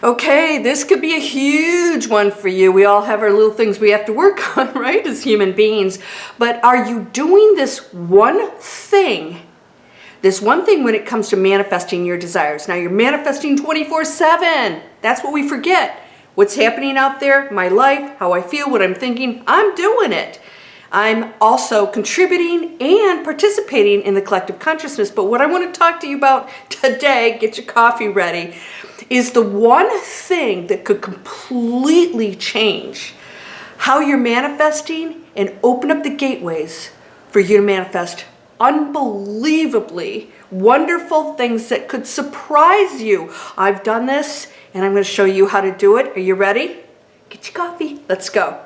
Okay, this could be a huge one for you. We all have our little things we have to work on, right, as human beings. But are you doing this one thing when it comes to manifesting your desires? Now, you're manifesting 24/7. That's what we forget. What's happening out there, my life, how I feel, what I'm thinking, I'm doing it. I'm also contributing and participating in the collective consciousness. But what I want to talk to you about today, get your coffee ready, is the one thing that could completely change how you're manifesting and open up the gateways for you to manifest unbelievably wonderful things that could surprise you. I've done this and I'm going to show you how to do it. Are you ready? Get your coffee. Let's go.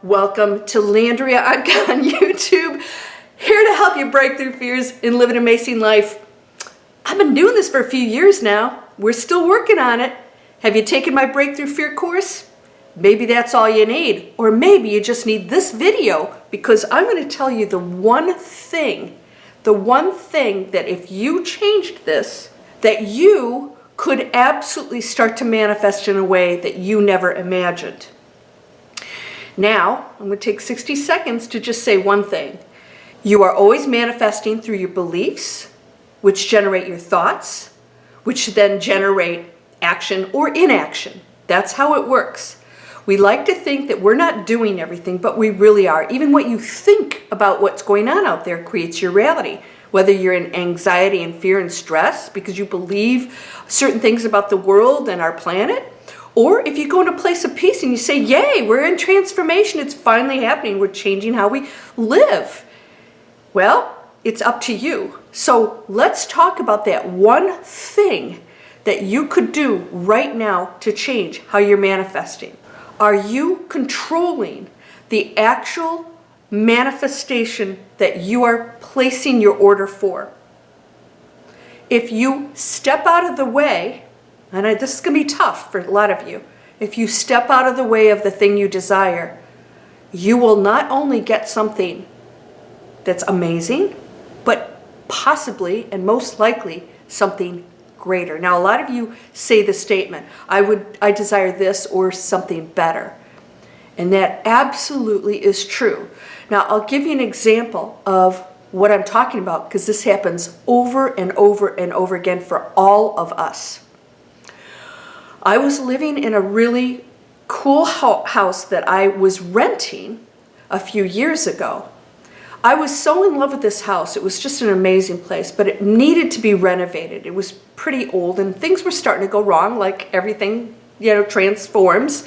Welcome to Landria Onkka on YouTube. Here to help you break through fears and live an amazing life. I've been doing this for a few years now. We're still working on it. Have you taken my Breakthrough Fear course? Maybe that's all you need. Or maybe you just need this video because I'm going to tell you the one thing that if you changed this, that you could absolutely start to manifest in a way that you never imagined. Now, I'm going to take 60 seconds to just say one thing. You are always manifesting through your beliefs, which generate your thoughts, which then generate action or inaction. That's how it works. We like to think that we're not doing everything, but we really are. Even what you think about what's going on out there creates your reality. Whether you're in anxiety and fear and stress because you believe certain things about the world and our planet, or if you go in a place of peace and you say, yay, we're in transformation, it's finally happening, we're changing how we live. Well, it's up to you. So let's talk about that one thing that you could do right now to change how you're manifesting. Are you controlling the actual manifestation that you are placing your order for? If you step out of the way, and this is going to be tough for a lot of you. If you step out of the way of the thing you desire, you will not only get something that's amazing, but possibly and most likely something greater. Now, a lot of you say the statement, I desire this or something better. And that absolutely is true. Now, I'll give you an example of what I'm talking about because this happens over and over and over again for all of us. I was living in a really cool house that I was renting a few years ago. I was so in love with this house. It was just an amazing place, but it needed to be renovated. It was pretty old and things were starting to go wrong, like everything, transforms.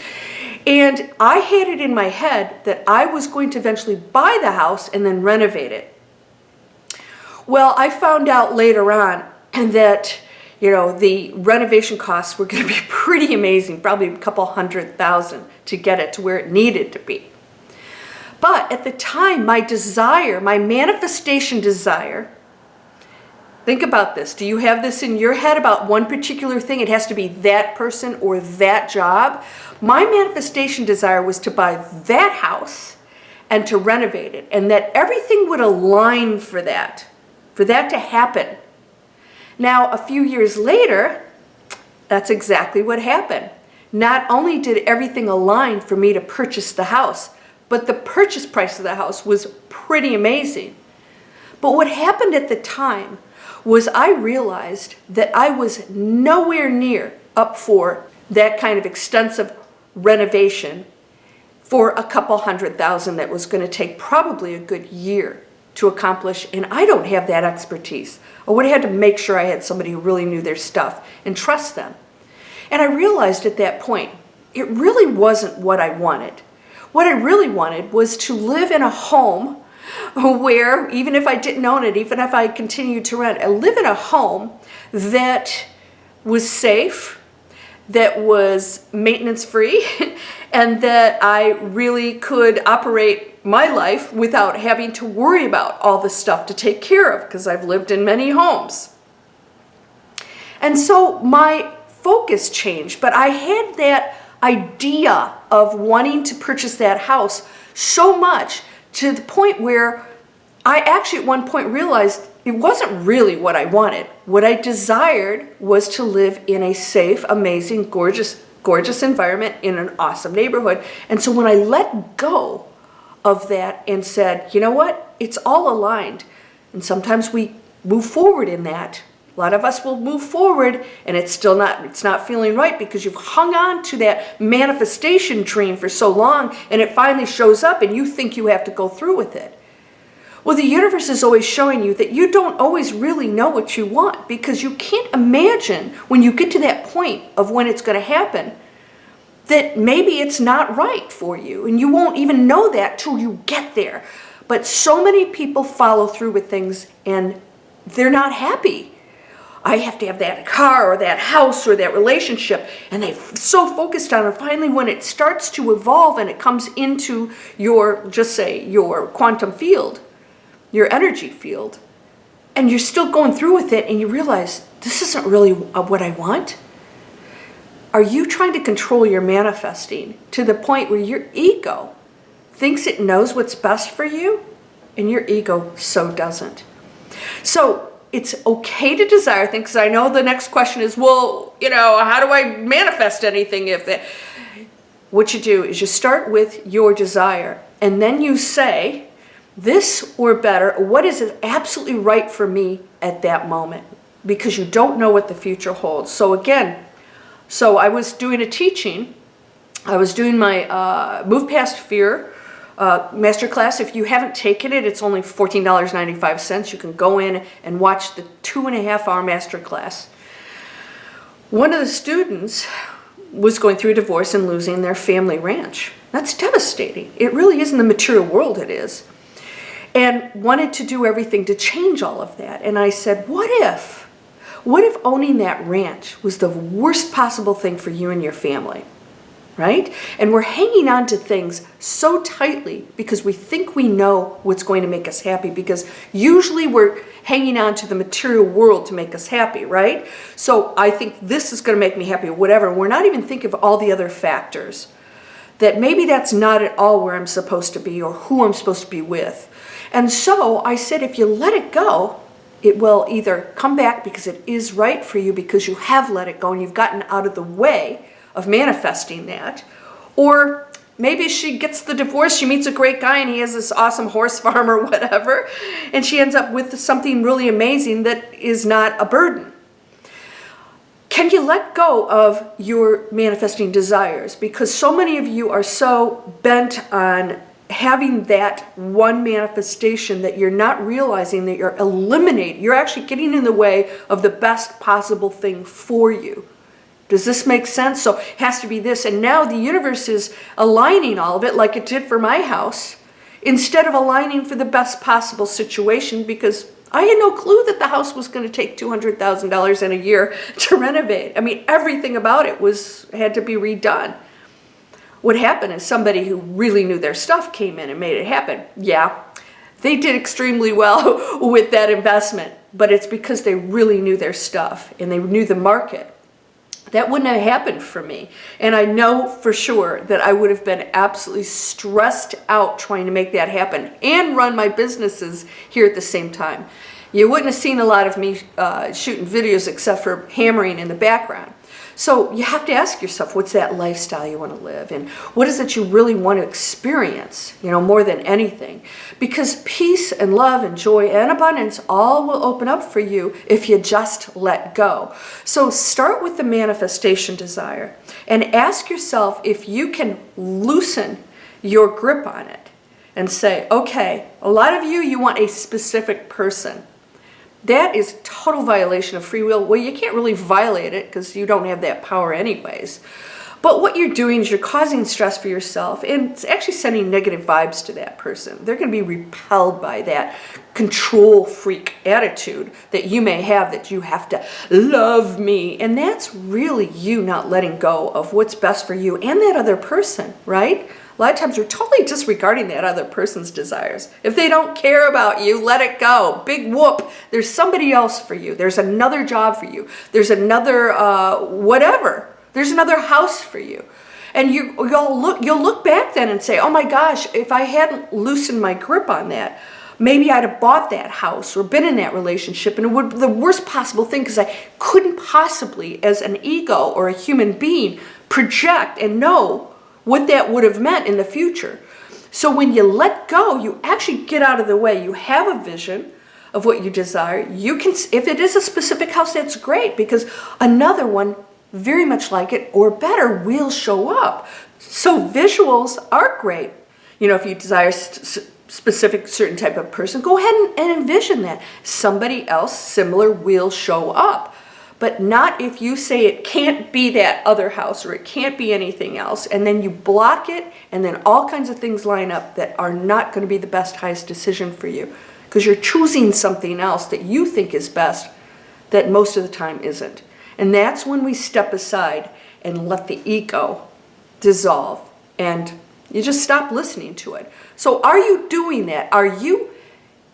And I had it in my head that I was going to eventually buy the house and then renovate it. Well, I found out later on that the renovation costs were going to be pretty amazing, probably a couple $100,000 to get it to where it needed to be. But at the time, my manifestation desire, think about this. Do you have this in your head about one particular thing? It has to be that person or that job. My manifestation desire was to buy that house and to renovate it, and that everything would align for that to happen. Now, a few years later, that's exactly what happened. Not only did everything align for me to purchase the house, but the purchase price of the house was pretty amazing. But what happened at the time was I realized that I was nowhere near up for that kind of extensive renovation for a couple $100,000 that was going to take probably a good year to accomplish, and I don't have that expertise. I would have had to make sure I had somebody who really knew their stuff and trust them. And I realized at that point, it really wasn't what I wanted. What I really wanted was to live in a home where, even if I didn't own it, even if I continued to rent, I live in a home that was safe, that was maintenance free, and that I really could operate my life without having to worry about all the stuff to take care of, because I've lived in many homes. And so my focus changed, but I had that idea of wanting to purchase that house so much to the point where I actually at one point realized it wasn't really what I wanted. What I desired was to live in a safe, amazing, gorgeous environment in an awesome neighborhood. And so when I let go of that and said, you know what, it's all aligned. And sometimes we move forward in that. A lot of us will move forward and it's not feeling right because you've hung on to that manifestation dream for so long and it finally shows up and you think you have to go through with it. Well, the universe is always showing you that you don't always really know what you want because you can't imagine when you get to that point of when it's going to happen that maybe it's not right for you and you won't even know that till you get there. But so many people follow through with things and they're not happy. I have to have that car or that house or that relationship, and they're so focused on it. Finally, when it starts to evolve and it comes into your, just say, your quantum field, your energy field, and you're still going through with it and you realize this isn't really what I want. Are you trying to control your manifesting to the point where your ego thinks it knows what's best for you and your ego so doesn't? So it's okay to desire things, because I know the next question is, well, how do I manifest anything if it... What you do is you start with your desire and then you say, this or better, what is absolutely right for me at that moment? Because you don't know what the future holds. So again, I was doing a teaching. I was doing my Move Past Fear masterclass. If you haven't taken it, it's only $14.95. You can go in and watch the 2.5-hour masterclass. One of the students was going through a divorce and losing their family ranch. That's devastating. It really is in the material world, it is. And wanted to do everything to change all of that. And I said, what if owning that ranch was the worst possible thing for you and your family, right? And we're hanging on to things so tightly because we think we know what's going to make us happy, because usually we're hanging on to the material world to make us happy, right? So I think this is going to make me happy or whatever. We're not even thinking of all the other factors, that maybe that's not at all where I'm supposed to be or who I'm supposed to be with. And so I said, if you let it go, it will either come back because it is right for you because you have let it go and you've gotten out of the way of manifesting that. Or maybe she gets the divorce, she meets a great guy and he has this awesome horse farm or whatever, and she ends up with something really amazing that is not a burden. Can you let go of your manifesting desires? Because so many of you are so bent on having that one manifestation that you're not realizing that you're eliminating. You're actually getting in the way of the best possible thing for you. Does this make sense? So it has to be this. And now the universe is aligning all of it like it did for my house, instead of aligning for the best possible situation, because I had no clue that the house was going to take $200,000 in a year to renovate. I mean, everything about it had to be redone. What happened is somebody who really knew their stuff came in and made it happen. Yeah, they did extremely well with that investment, but it's because they really knew their stuff and they knew the market. That wouldn't have happened for me. And I know for sure that I would have been absolutely stressed out trying to make that happen and run my businesses here at the same time. You wouldn't have seen a lot of me shooting videos except for hammering in the background. So you have to ask yourself, what's that lifestyle you want to live? And what is it you really want to experience, more than anything? Because peace and love and joy and abundance all will open up for you if you just let go. So start with the manifestation desire and ask yourself if you can loosen your grip on it and say, okay, a lot of you want a specific person. That is total violation of free will. Well, you can't really violate it because you don't have that power anyways. But what you're doing is you're causing stress for yourself, and it's actually sending negative vibes to that person. They're going to be repelled by that control freak attitude that you may have, that you have to love me. And that's really you not letting go of what's best for you and that other person, right? A lot of times you're totally disregarding that other person's desires. If they don't care about you, let it go. Big whoop. There's somebody else for you. There's another job for you. There's another whatever. There's another house for you. And you'll look back then and say, oh my gosh, if I hadn't loosened my grip on that, maybe I'd have bought that house or been in that relationship, and it would be the worst possible thing because I couldn't possibly, as an ego or a human being, project and know what that would have meant in the future. So when you let go, you actually get out of the way. You have a vision of what you desire. You can, if it is a specific house, that's great, because another one very much like it or better will show up. So visuals are great. You know, if you desire specific certain type of person, go ahead and envision that. Somebody else similar will show up. But not if you say it can't be that other house or it can't be anything else, and then you block it, and then all kinds of things line up that are not going to be the best, highest decision for you, because you're choosing something else that you think is best that most of the time isn't. And that's when we step aside and let the ego dissolve, and you just stop listening to it. So are you doing that? Are you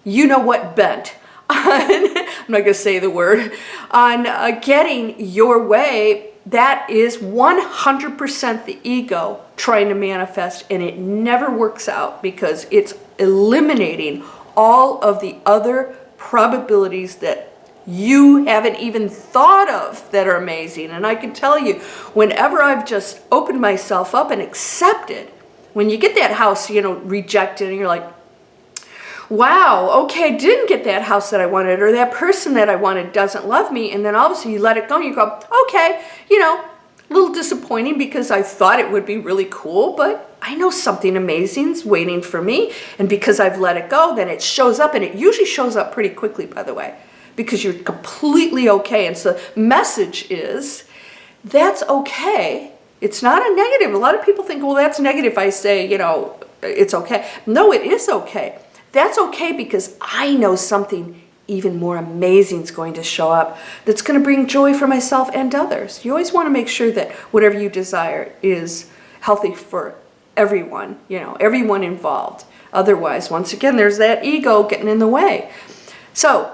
know what, bent on, I'm not going to say the word, on getting your way? That is 100% the ego trying to manifest, and it never works out because it's eliminating all of the other probabilities that you haven't even thought of that are amazing. And I can tell you, whenever I've just opened myself up and accepted, when you get that house, you know, rejected, and you're like, wow, okay, I didn't get that house that I wanted, or that person that I wanted doesn't love me, and then all of a sudden you let it go and you go, okay, you know, a little disappointing because I thought it would be really cool, but I know something amazing's waiting for me, and because I've let it go, then it shows up, and it usually shows up pretty quickly, by the way, because you're completely okay. And so the message is, that's okay. It's not a negative. A lot of people think, well, that's negative if I say, you know, it's okay. No, it is okay. That's okay because I know something even more amazing is going to show up that's going to bring joy for myself and others. You always want to make sure that whatever you desire is healthy for everyone, you know, everyone involved. Otherwise, once again, there's that ego getting in the way. So,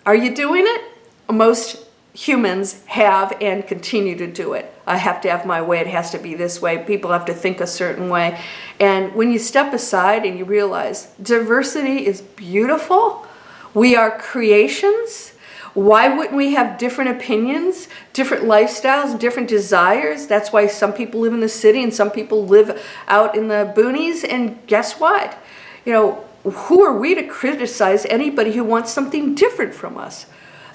are you doing it? Most humans have and continue to do it. I have to have my way. It has to be this way. People have to think a certain way. And when you step aside and you realize diversity is beautiful, we are creations. Why wouldn't we have different opinions, different lifestyles, different desires? That's why some people live in the city and some people live out in the boonies. And guess what? You know, who are we to criticize anybody who wants something different from us?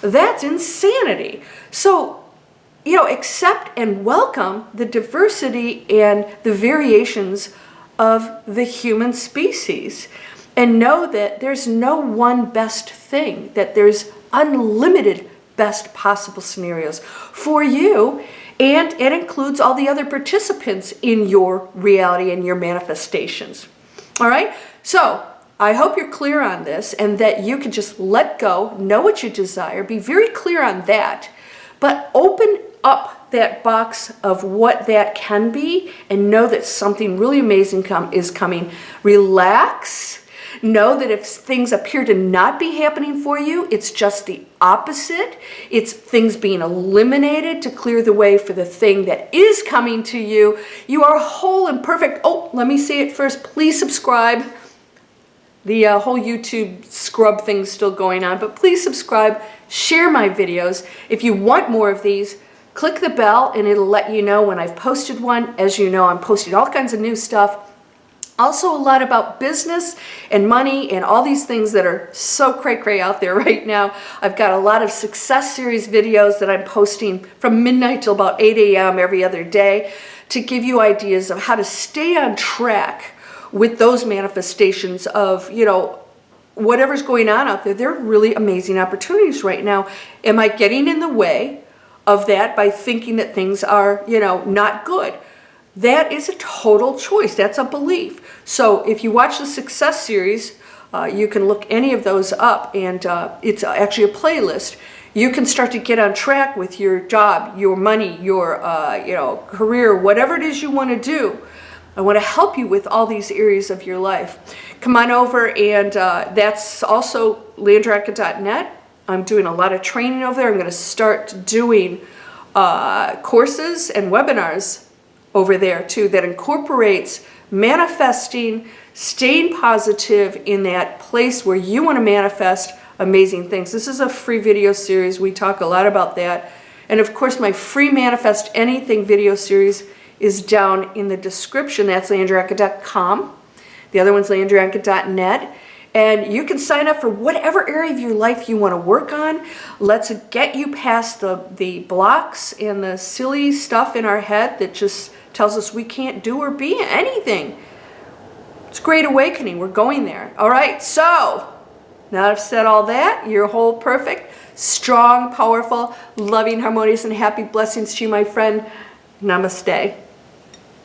That's insanity. So, you know, accept and welcome the diversity and the variations of the human species. And know that there's no one best thing, that there's unlimited best possible scenarios for you, and it includes all the other participants in your reality and your manifestations. All right? So, I hope you're clear on this and that you can just let go, know what you desire, be very clear on that, but open up that box of what that can be and know that something really amazing is coming. Relax. Know that if things appear to not be happening for you, it's just the opposite. It's things being eliminated to clear the way for the thing that is coming to you. You are whole and perfect. Oh, let me say it first. Please subscribe. The whole YouTube scrub thing's still going on, but please subscribe, share my videos. If you want more of these, click the bell and it'll let you know when I've posted one. As you know, I'm posting all kinds of new stuff. Also a lot about business and money and all these things that are so cray-cray out there right now. I've got a lot of success series videos that I'm posting from midnight till about 8 a.m. every other day to give you ideas of how to stay on track with those manifestations of, you know, whatever's going on out there. They're really amazing opportunities right now. Am I getting in the way of that by thinking that things are, you know, not good? That is a total choice. That's a belief. So if you watch the success series, you can look any of those up, and it's actually a playlist. You can start to get on track with your job, your money, your you know, career, whatever it is you want to do. I want to help you with all these areas of your life. Come on over, and that's also landriaonkka.net. I'm doing a lot of training over there. I'm going to start doing courses and webinars over there too that incorporates manifesting, staying positive in that place where you want to manifest amazing things. This is a free video series. We talk a lot about that. And of course, my free Manifest Anything video series is down in the description. That's landriaonkka.com. The other one's landriaonkka.net. And you can sign up for whatever area of your life you want to work on. Let's get you past the blocks and the silly stuff in our head that just tells us we can't do or be anything. It's Great Awakening. We're going there. All right, so now that I've said all that, you're whole, perfect, strong, powerful, loving, harmonious, and happy blessings to you, my friend. Namaste.